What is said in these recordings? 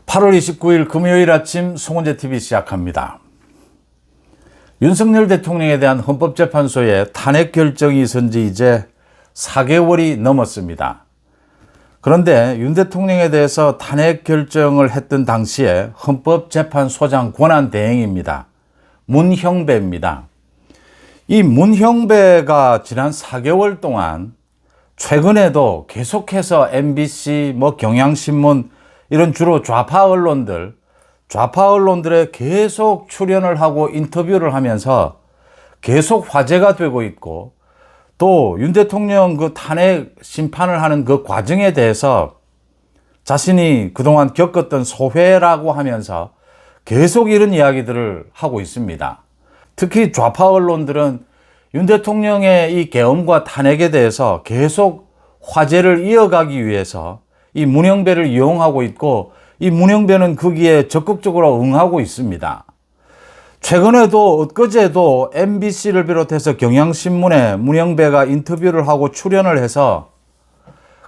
8월 29일 금요일 아침 송원재 TV 시작합니다. 윤석열 대통령에 대한 헌법재판소의 탄핵 결정이 있은 지 이제 4개월이 넘었습니다. 그런데 윤 대통령에 대해서 탄핵 결정을 했던 당시에 헌법재판소장 권한대행입니다. 문형배입니다. 이 문형배가 지난 4개월 동안 최근에도 계속해서 MBC, 경향신문 이런 주로 좌파 언론들에 계속 출연을 하고 인터뷰를 하면서 계속 화제가 되고 있고, 또 윤 대통령 그 탄핵 심판을 하는 그 과정에 대해서 자신이 그동안 겪었던 소회라고 하면서 계속 이런 이야기들을 하고 있습니다. 특히 좌파 언론들은 윤 대통령의 이 계엄과 탄핵에 대해서 계속 화제를 이어가기 위해서 이 문형배를 이용하고 있고, 이 문형배는 거기에 적극적으로 응하고 있습니다. 최근에도 엊그제도 MBC를 비롯해서 경향신문에 문형배가 인터뷰를 하고 출연을 해서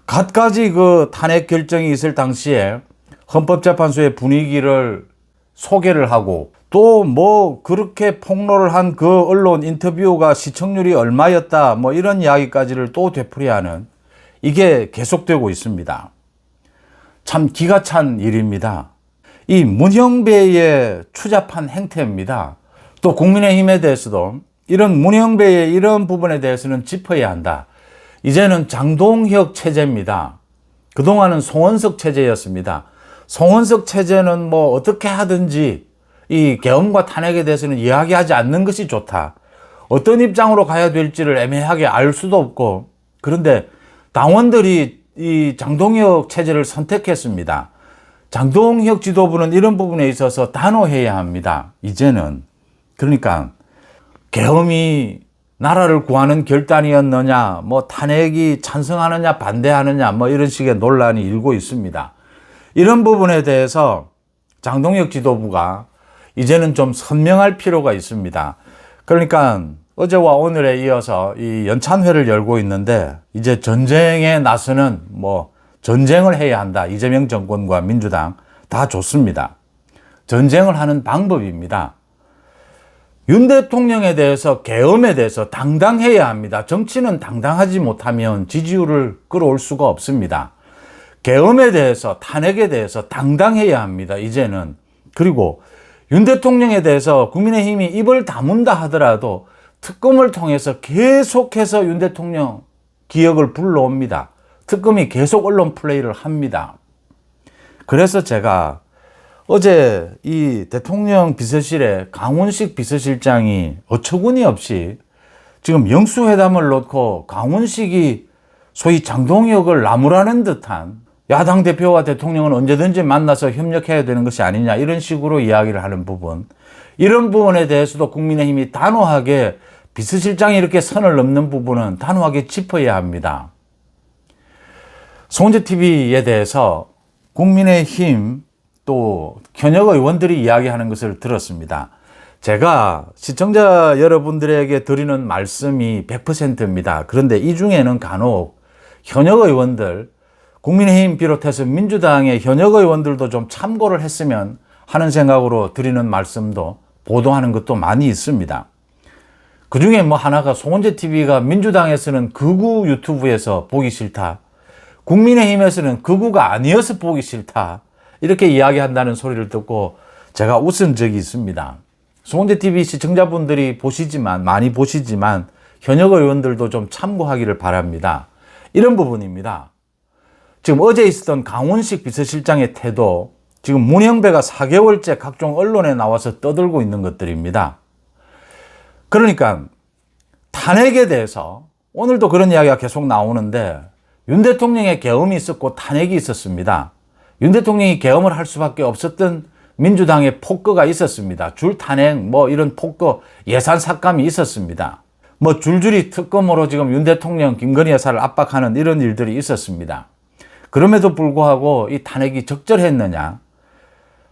갖가지 그 탄핵 결정이 있을 당시에 헌법재판소의 분위기를 소개를 하고, 또 그렇게 폭로를 한 그 언론 인터뷰가 시청률이 얼마였다 이런 이야기까지를 또 되풀이하는, 이게 계속되고 있습니다. 참 기가 찬 일입니다. 이 문형배의 추잡한 행태입니다. 또 국민의힘에 대해서도 이런 문형배의 이런 부분에 대해서는 짚어야 한다. 이제는 장동혁 체제입니다. 그동안은 송원석 체제였습니다. 송원석 체제는 어떻게 하든지 이 계엄과 탄핵에 대해서는 이야기하지 않는 것이 좋다. 어떤 입장으로 가야 될지를 애매하게 알 수도 없고, 그런데 당원들이 이 장동혁 체제를 선택했습니다. 장동혁 지도부는 이런 부분에 있어서 단호해야 합니다. 이제는. 그러니까 계엄이 나라를 구하는 결단이었느냐, 탄핵이 찬성하느냐 반대하느냐 이런 식의 논란이 일고 있습니다. 이런 부분에 대해서 장동혁 지도부가 이제는 좀 선명할 필요가 있습니다. 그러니까 어제와 오늘에 이어서 이 연찬회를 열고 있는데, 이제 전쟁에 나서는 전쟁을 해야 한다. 이재명 정권과 민주당 다 좋습니다. 전쟁을 하는 방법입니다. 윤 대통령에 대해서, 계엄에 대해서 당당해야 합니다. 정치는 당당하지 못하면 지지율을 끌어올 수가 없습니다. 계엄에 대해서, 탄핵에 대해서 당당해야 합니다. 이제는. 그리고 윤 대통령에 대해서 국민의힘이 입을 다문다 하더라도 특검을 통해서 계속해서 윤 대통령 기억을 불러옵니다. 특검이 계속 언론 플레이를 합니다. 그래서 제가 어제 이 대통령 비서실에 강훈식 비서실장이 어처구니 없이 지금 영수회담을 놓고 강훈식이 소위 장동혁을 나무라는 듯한, 야당 대표와 대통령은 언제든지 만나서 협력해야 되는 것이 아니냐 이런 식으로 이야기를 하는 부분, 이런 부분에 대해서도 국민의힘이 단호하게, 비서실장이 이렇게 선을 넘는 부분은 단호하게 짚어야 합니다. 송원재 TV에 대해서 국민의힘 또 현역 의원들이 이야기하는 것을 들었습니다. 제가 시청자 여러분들에게 드리는 말씀이 100%입니다. 그런데 이 중에는 간혹 현역 의원들, 국민의힘 비롯해서 민주당의 현역 의원들도 좀 참고를 했으면 하는 생각으로 드리는 말씀도, 보도하는 것도 많이 있습니다. 그 중에 하나가, 송원재 TV가 민주당에서는 극우 유튜브에서 보기 싫다, 국민의힘에서는 극우가 아니어서 보기 싫다, 이렇게 이야기한다는 소리를 듣고 제가 웃은 적이 있습니다. 송원재 TV 시청자분들이 많이 보시지만 현역 의원들도 좀 참고하기를 바랍니다. 이런 부분입니다. 지금 어제 있었던 강훈식 비서실장의 태도, 지금 문형배가 4개월째 각종 언론에 나와서 떠들고 있는 것들입니다. 그러니까 탄핵에 대해서 오늘도 그런 이야기가 계속 나오는데, 윤 대통령의 계엄이 있었고 탄핵이 있었습니다. 윤 대통령이 계엄을 할 수밖에 없었던 민주당의 폭거가 있었습니다. 줄 탄핵 이런 폭거, 예산 삭감이 있었습니다. 줄줄이 특검으로 지금 윤 대통령, 김건희 여사를 압박하는 이런 일들이 있었습니다. 그럼에도 불구하고 이 탄핵이 적절했느냐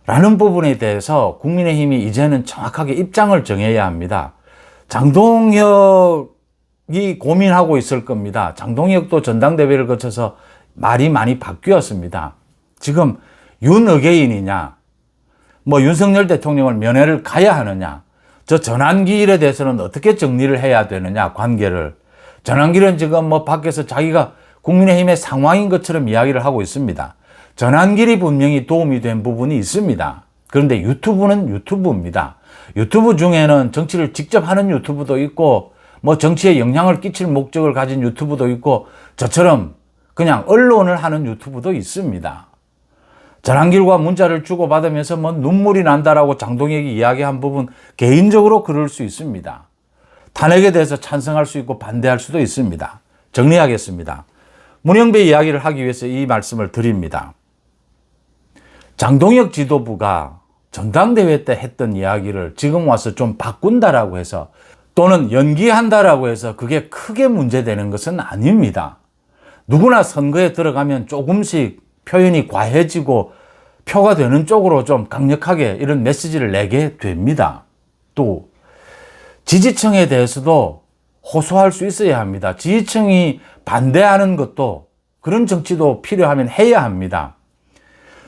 라는 부분에 대해서 국민의힘이 이제는 정확하게 입장을 정해야 합니다. 장동혁이 고민하고 있을 겁니다. 장동혁도 전당대회를 거쳐서 말이 많이 바뀌었습니다. 지금 윤어게인이냐, 뭐 윤석열 대통령을 면회를 가야 하느냐, 저 전환길에 대해서는 어떻게 정리를 해야 되느냐, 관계를. 전환길은 지금 뭐 밖에서 자기가 국민의힘의 상황인 것처럼 이야기를 하고 있습니다. 전환길이 분명히 도움이 된 부분이 있습니다. 그런데 유튜브는 유튜브입니다. 유튜브 중에는 정치를 직접 하는 유튜브도 있고, 뭐 정치에 영향을 끼칠 목적을 가진 유튜브도 있고, 저처럼 그냥 언론을 하는 유튜브도 있습니다. 전환길과 문자를 주고받으면서 뭐 눈물이 난다라고 장동혁이 이야기한 부분 개인적으로 그럴 수 있습니다. 탄핵에 대해서 찬성할 수 있고 반대할 수도 있습니다. 정리하겠습니다. 문영배 이야기를 하기 위해서 이 말씀을 드립니다. 장동혁 지도부가 전당대회 때 했던 이야기를 지금 와서 좀 바꾼다라고 해서 또는 연기한다라고 해서 그게 크게 문제되는 것은 아닙니다. 누구나 선거에 들어가면 조금씩 표현이 과해지고 표가 되는 쪽으로 좀 강력하게 이런 메시지를 내게 됩니다. 또 지지층에 대해서도 호소할 수 있어야 합니다. 지지층이 반대하는 것도 그런 정치도 필요하면 해야 합니다.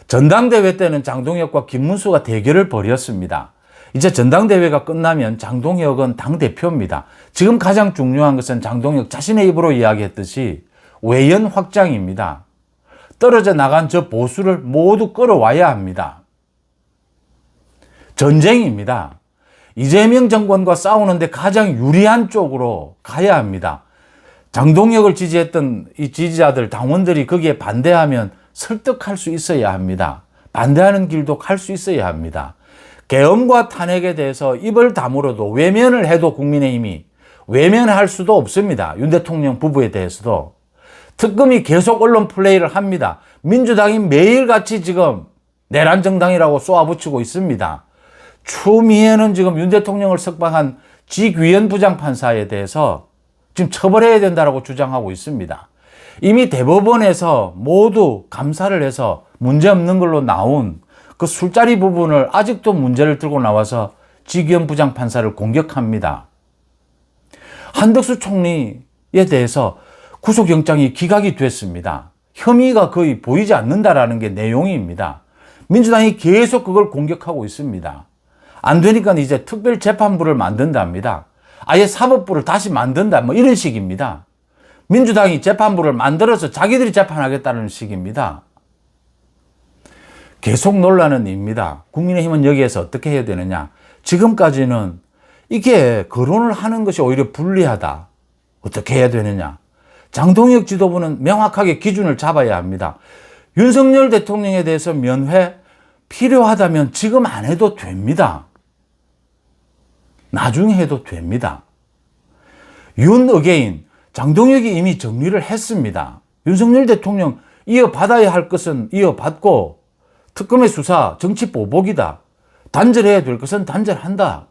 전당대회 때는 장동혁과 김문수가 대결을 벌였습니다. 이제 전당대회가 끝나면 장동혁은 당대표입니다. 지금 가장 중요한 것은 장동혁 자신의 입으로 이야기했듯이 외연 확장입니다. 떨어져 나간 저 보수를 모두 끌어와야 합니다. 전쟁입니다. 이재명 정권과 싸우는데 가장 유리한 쪽으로 가야 합니다. 장동혁을 지지했던 이 지지자들, 당원들이 거기에 반대하면 설득할 수 있어야 합니다. 반대하는 길도 갈 수 있어야 합니다. 계엄과 탄핵에 대해서 입을 다물어도 외면을 해도 국민의힘이 외면할 수도 없습니다. 윤 대통령 부부에 대해서도. 특검이 계속 언론 플레이를 합니다. 민주당이 매일같이 지금 내란 정당이라고 쏘아붙이고 있습니다. 추미애는 지금 윤 대통령을 석방한 직위원 부장판사에 대해서 지금 처벌해야 된다고 주장하고 있습니다. 이미 대법원에서 모두 감사를 해서 문제없는 걸로 나온 그 술자리 부분을 아직도 문제를 들고 나와서 직위원 부장판사를 공격합니다. 한덕수 총리에 대해서 구속영장이 기각이 됐습니다. 혐의가 거의 보이지 않는다라는 게 내용입니다. 민주당이 계속 그걸 공격하고 있습니다. 안 되니까 이제 특별재판부를 만든답니다. 아예 사법부를 다시 만든다, 뭐 이런 식입니다. 민주당이 재판부를 만들어서 자기들이 재판하겠다는 식입니다. 계속 논란은 입니다. 국민의힘은 여기에서 어떻게 해야 되느냐. 지금까지는 이게 거론을 하는 것이 오히려 불리하다. 어떻게 해야 되느냐. 장동혁 지도부는 명확하게 기준을 잡아야 합니다. 윤석열 대통령에 대해서 면회 필요하다면 지금 안 해도 됩니다. 나중에 해도 됩니다. 윤어게인, 장동혁이 이미 정리를 했습니다. 윤석열 대통령 이어받아야 할 것은 이어받고 특검의 수사 정치 보복이다. 단절해야 될 것은 단절한다.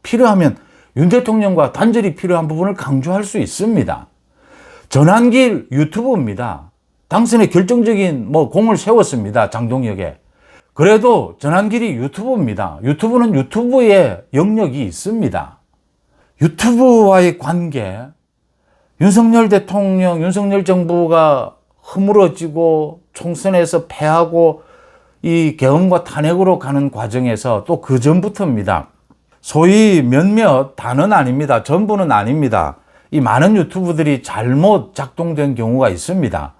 필요하면 윤 대통령과 단절이 필요한 부분을 강조할 수 있습니다. 전환길 유튜브입니다. 당선에 결정적인 공을 세웠습니다. 장동혁에. 그래도 전환길이 유튜브입니다. 유튜브는 유튜브의 영역이 있습니다. 유튜브와의 관계, 윤석열 대통령, 윤석열 정부가 허물어지고 총선에서 패하고 이 계엄과 탄핵으로 가는 과정에서 또 그 전부터입니다. 소위 몇몇, 다는 아닙니다. 전부는 아닙니다. 이 많은 유튜브들이 잘못 작동된 경우가 있습니다.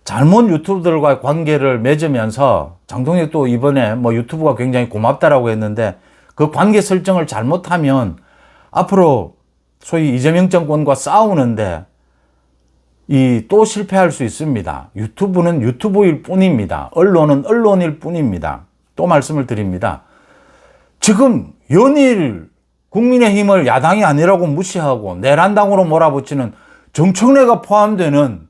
잘못 유튜브들과의 관계를 맺으면서 장동혁도 이번에 유튜브가 굉장히 고맙다라고 했는데 그 관계 설정을 잘못하면 앞으로 소위 이재명 정권과 싸우는데 또 실패할 수 있습니다. 유튜브는 유튜브일 뿐입니다. 언론은 언론일 뿐입니다. 또 말씀을 드립니다. 지금 연일 국민의힘을 야당이 아니라고 무시하고 내란당으로 몰아붙이는 정청래가 포함되는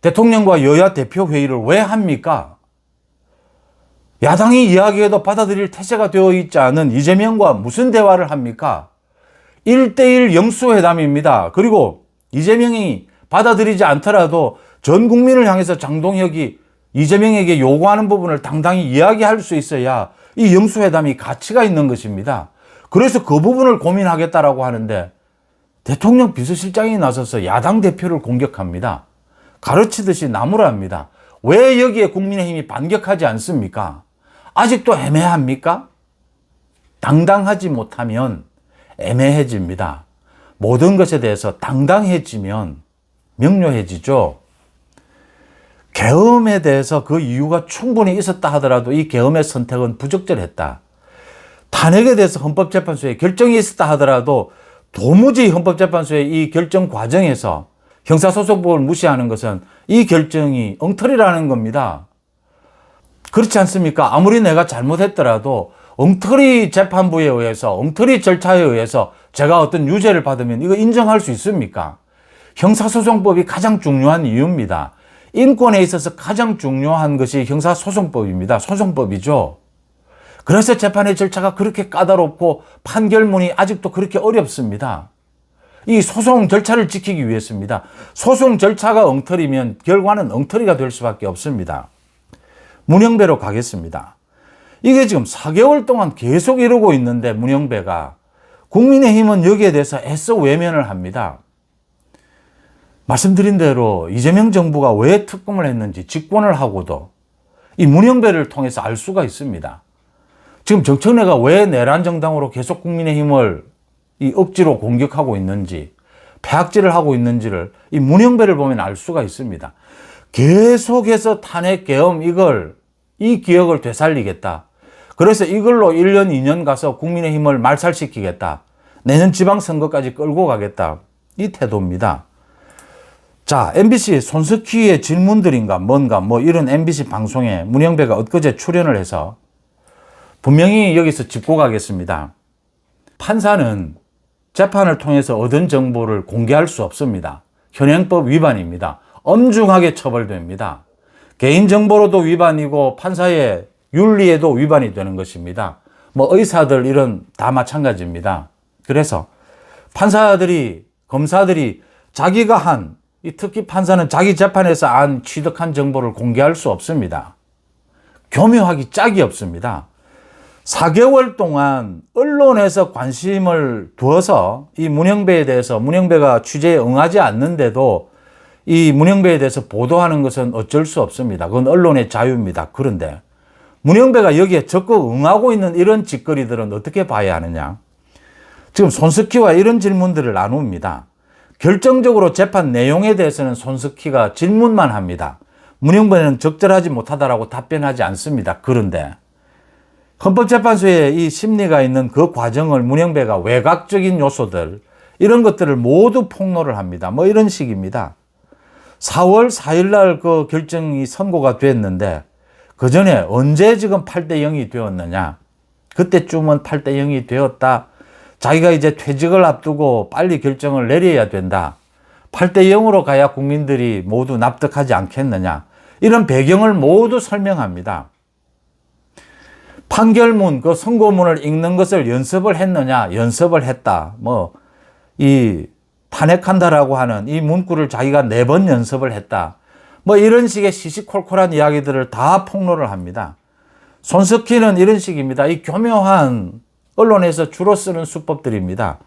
대통령과 여야 대표회의를 왜 합니까? 야당이 이야기해도 받아들일 태세가 되어 있지 않은 이재명과 무슨 대화를 합니까? 1대1 영수회담입니다. 그리고 이재명이 받아들이지 않더라도 전 국민을 향해서 장동혁이 이재명에게 요구하는 부분을 당당히 이야기할 수 있어야 이 영수회담이 가치가 있는 것입니다. 그래서 그 부분을 고민하겠다라고 하는데 대통령 비서실장이 나서서 야당 대표를 공격합니다. 가르치듯이 나무랍니다. 왜 여기에 국민의힘이 반격하지 않습니까? 아직도 애매합니까? 당당하지 못하면 애매해집니다. 모든 것에 대해서 당당해지면 명료해지죠. 계엄에 대해서 그 이유가 충분히 있었다 하더라도 이 계엄의 선택은 부적절했다. 탄핵에 대해서 헌법재판소에 결정이 있었다 하더라도 도무지 헌법재판소의 이 결정 과정에서 형사소송법을 무시하는 것은 이 결정이 엉터리라는 겁니다. 그렇지 않습니까? 아무리 내가 잘못했더라도 엉터리 재판부에 의해서, 엉터리 절차에 의해서 제가 어떤 유죄를 받으면 이거 인정할 수 있습니까? 형사소송법이 가장 중요한 이유입니다. 인권에 있어서 가장 중요한 것이 형사소송법입니다. 소송법이죠. 그래서 재판의 절차가 그렇게 까다롭고 판결문이 아직도 그렇게 어렵습니다. 이 소송 절차를 지키기 위해서입니다. 소송 절차가 엉터리면 결과는 엉터리가 될 수밖에 없습니다. 문영배로 가겠습니다. 이게 지금 4개월 동안 계속 이러고 있는데 문영배가 국민의힘은 여기에 대해서 애써 외면을 합니다. 말씀드린 대로 이재명 정부가 왜 특검을 했는지 직권을 하고도 이 문영배를 통해서 알 수가 있습니다. 지금 정청래가 왜 내란 정당으로 계속 국민의힘을 이 억지로 공격하고 있는지, 폐악질을 하고 있는지를 이 문영배를 보면 알 수가 있습니다. 계속해서 탄핵 계엄 이 기억을 되살리겠다. 그래서 이걸로 1년, 2년 가서 국민의힘을 말살시키겠다. 내년 지방선거까지 끌고 가겠다. 이 태도입니다. 자, MBC 손석희의 질문들인가 뭔가 뭐 이런 MBC 방송에 문영배가 엊그제 출연을 해서 분명히 여기서 짚고 가겠습니다. 판사는 재판을 통해서 얻은 정보를 공개할 수 없습니다. 현행법 위반입니다. 엄중하게 처벌됩니다. 개인정보로도 위반이고 판사의 윤리에도 위반이 되는 것입니다. 뭐 의사들 이런 다 마찬가지입니다. 그래서 판사들이, 검사들이 자기가 특히 판사는 자기 재판에서 취득한 정보를 공개할 수 없습니다. 교묘하기 짝이 없습니다. 4개월 동안 언론에서 관심을 두어서 이 문영배에 대해서 문영배가 취재에 응하지 않는데도 이 문영배에 대해서 보도하는 것은 어쩔 수 없습니다. 그건 언론의 자유입니다. 그런데 문영배가 여기에 적극 응하고 있는 이런 짓거리들은 어떻게 봐야 하느냐. 지금 손석희와 이런 질문들을 나눕니다. 결정적으로 재판 내용에 대해서는 손석희가 질문만 합니다. 문영배는 적절하지 못하다라고 답변하지 않습니다. 그런데 헌법재판소에 이 심리가 있는 그 과정을 문영배가 외곽적인 요소들 이런 것들을 모두 폭로를 합니다. 뭐 이런 식입니다. 4월 4일 날 그 결정이 선고가 됐는데 그 전에 언제 지금 8대 0이 되었느냐. 그때쯤은 8대 0이 되었다. 자기가 이제 퇴직을 앞두고 빨리 결정을 내려야 된다. 8대 0으로 가야 국민들이 모두 납득하지 않겠느냐. 이런 배경을 모두 설명합니다. 판결문, 그 선고문을 읽는 것을 연습을 했느냐? 연습을 했다. 탄핵한다라고 하는 이 문구를 자기가 4번 연습을 했다. 이런 식의 시시콜콜한 이야기들을 다 폭로를 합니다. 손석희는 이런 식입니다. 이 교묘한 언론에서 주로 쓰는 수법들입니다.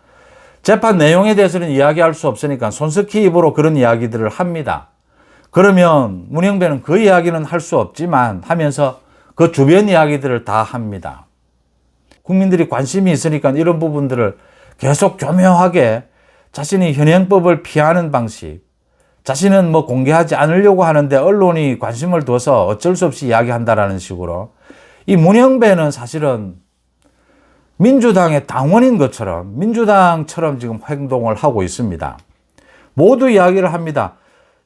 재판 내용에 대해서는 이야기할 수 없으니까 손석희 입으로 그런 이야기들을 합니다. 그러면 문영배는 그 이야기는 할 수 없지만 하면서 그 주변 이야기들을 다 합니다. 국민들이 관심이 있으니까 이런 부분들을 계속 교묘하게 자신이 현행법을 피하는 방식, 자신은 공개하지 않으려고 하는데 언론이 관심을 둬서 어쩔 수 없이 이야기한다라는 식으로 이 문영배는 사실은 민주당의 당원인 것처럼 민주당처럼 지금 행동을 하고 있습니다. 모두 이야기를 합니다.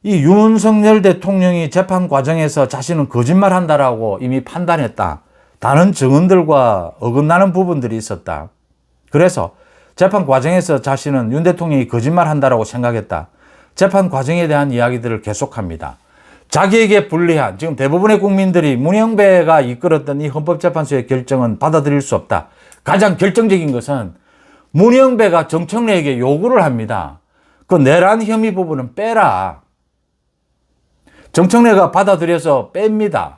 이 윤석열 대통령이 재판 과정에서 자신은 거짓말한다라고 이미 판단했다. 다른 증언들과 어긋나는 부분들이 있었다. 그래서 재판 과정에서 자신은 윤 대통령이 거짓말한다라고 생각했다. 재판 과정에 대한 이야기들을 계속합니다. 자기에게 불리한, 지금 대부분의 국민들이 문영배가 이끌었던 이 헌법재판소의 결정은 받아들일 수 없다. 가장 결정적인 것은 문영배가 정청래에게 요구를 합니다. 그 내란 혐의 부분은 빼라. 정청래가 받아들여서 뺍니다.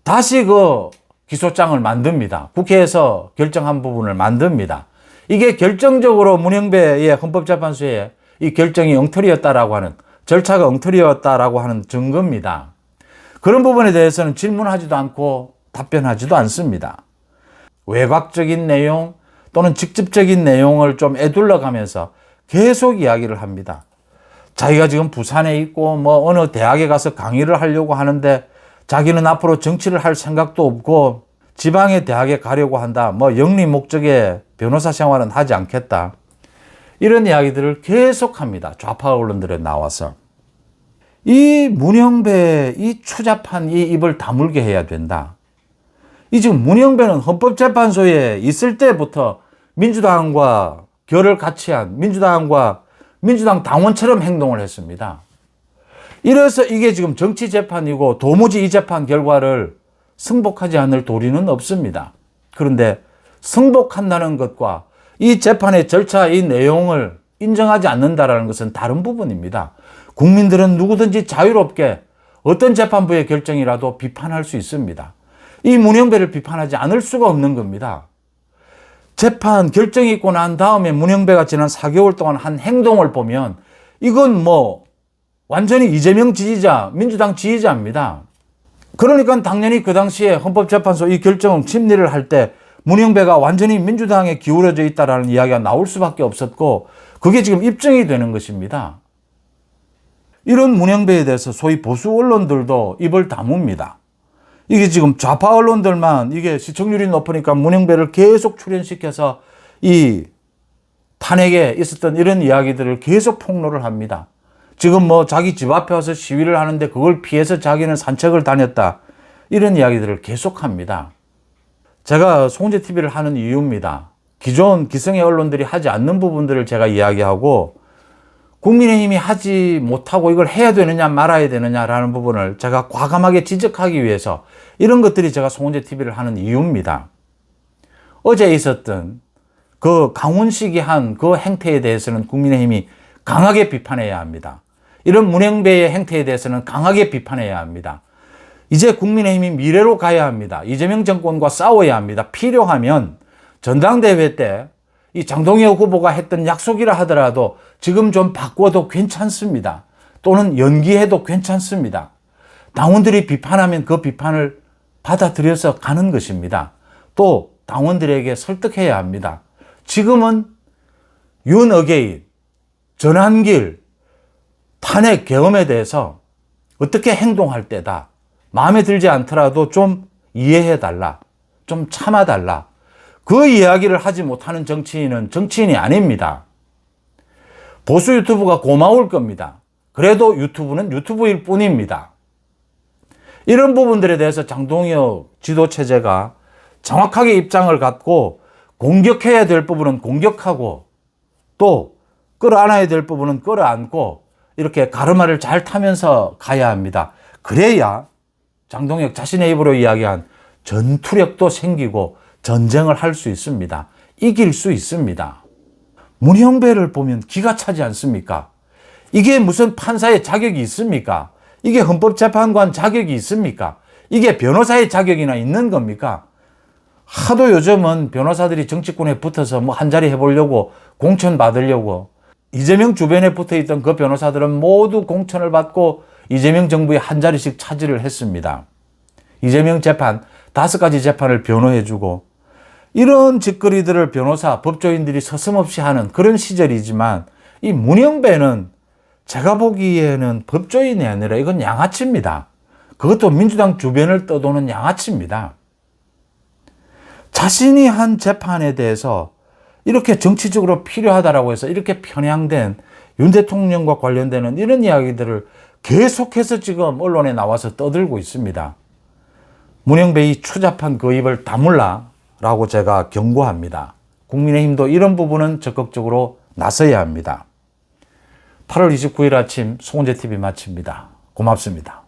다시 그 기소장을 만듭니다. 국회에서 결정한 부분을 만듭니다. 이게 결정적으로 문영배의 헌법재판소의 이 결정이 엉터리였다라고 하는, 절차가 엉터리였다라고 하는 증거입니다. 그런 부분에 대해서는 질문하지도 않고 답변하지도 않습니다. 외곽적인 내용 또는 직접적인 내용을 좀 에둘러 가면서 계속 이야기를 합니다. 자기가 지금 부산에 있고 뭐 어느 대학에 가서 강의를 하려고 하는데 자기는 앞으로 정치를 할 생각도 없고 지방의 대학에 가려고 한다. 뭐 영리 목적의 변호사 생활은 하지 않겠다. 이런 이야기들을 계속합니다. 좌파 언론들에 나와서. 이 문영배, 이 추잡한 이 입을 다물게 해야 된다. 이 지금 문영배는 헌법재판소에 있을 때부터 민주당과 결을 같이 한 민주당 당원처럼 행동을 했습니다. 이래서 이게 지금 정치 재판이고 도무지 이 재판 결과를 승복하지 않을 도리는 없습니다. 그런데 승복한다는 것과 이 재판의 절차, 이 내용을 인정하지 않는다는 것은 다른 부분입니다. 국민들은 누구든지 자유롭게 어떤 재판부의 결정이라도 비판할 수 있습니다. 이 문영배를 비판하지 않을 수가 없는 겁니다. 재판 결정이 있고 난 다음에 문영배가 지난 4개월 동안 한 행동을 보면 이건 뭐 완전히 이재명 지지자, 민주당 지지자입니다. 그러니까 당연히 그 당시에 헌법재판소 이 결정 심리를 할 때 문영배가 완전히 민주당에 기울어져 있다라는 이야기가 나올 수밖에 없었고 그게 지금 입증이 되는 것입니다. 이런 문영배에 대해서 소위 보수 언론들도 입을 다뭅니다. 이게 지금 좌파 언론들만 이게 시청률이 높으니까 문영배를 계속 출연시켜서 이 탄핵에 있었던 이런 이야기들을 계속 폭로를 합니다. 지금 뭐 자기 집 앞에 와서 시위를 하는데 그걸 피해서 자기는 산책을 다녔다. 이런 이야기들을 계속합니다. 제가 송은재TV를 하는 이유입니다. 기존 기성의 언론들이 하지 않는 부분들을 제가 이야기하고 국민의힘이 하지 못하고 이걸 해야 되느냐 말아야 되느냐라는 부분을 제가 과감하게 지적하기 위해서 이런 것들이 제가 송은재TV를 하는 이유입니다. 어제 있었던 그 강훈식이 한 그 행태에 대해서는 국민의힘이 강하게 비판해야 합니다. 이런 문영배의 행태에 대해서는 강하게 비판해야 합니다. 이제 국민의힘이 미래로 가야 합니다. 이재명 정권과 싸워야 합니다. 필요하면 전당대회 때 이 장동혁 후보가 했던 약속이라 하더라도 지금 좀 바꿔도 괜찮습니다. 또는 연기해도 괜찮습니다. 당원들이 비판하면 그 비판을 받아들여서 가는 것입니다. 또 당원들에게 설득해야 합니다. 지금은 윤어게인, 전환길, 탄핵 계엄에 대해서 어떻게 행동할 때다. 마음에 들지 않더라도 좀 이해해달라. 좀 참아달라. 그 이야기를 하지 못하는 정치인은 정치인이 아닙니다. 보수 유튜브가 고마울 겁니다. 그래도 유튜브는 유튜브일 뿐입니다. 이런 부분들에 대해서 장동혁 지도체제가 정확하게 입장을 갖고 공격해야 될 부분은 공격하고 또 끌어안아야 될 부분은 끌어안고 이렇게 가르마를 잘 타면서 가야 합니다. 그래야 장동혁 자신의 입으로 이야기한 전투력도 생기고 전쟁을 할 수 있습니다. 이길 수 있습니다. 문영배를 보면 기가 차지 않습니까? 이게 무슨 판사의 자격이 있습니까? 이게 헌법재판관 자격이 있습니까? 이게 변호사의 자격이나 있는 겁니까? 하도 요즘은 변호사들이 정치권에 붙어서 뭐 한 자리 해보려고 공천 받으려고 이재명 주변에 붙어 있던 그 변호사들은 모두 공천을 받고 이재명 정부에 한 자리씩 차지를 했습니다. 이재명 재판, 5가지 재판을 변호해주고 이런 짓거리들을 변호사, 법조인들이 서슴없이 하는 그런 시절이지만 이 문영배는 제가 보기에는 법조인이 아니라 이건 양아치입니다. 그것도 민주당 주변을 떠도는 양아치입니다. 자신이 한 재판에 대해서 이렇게 정치적으로 필요하다라고 해서 이렇게 편향된 윤 대통령과 관련되는 이런 이야기들을 계속해서 지금 언론에 나와서 떠들고 있습니다. 문영배의 추잡한 그 입을 다물라라고 제가 경고합니다. 국민의힘도 이런 부분은 적극적으로 나서야 합니다. 8월 29일 아침 송은재TV 마칩니다. 고맙습니다.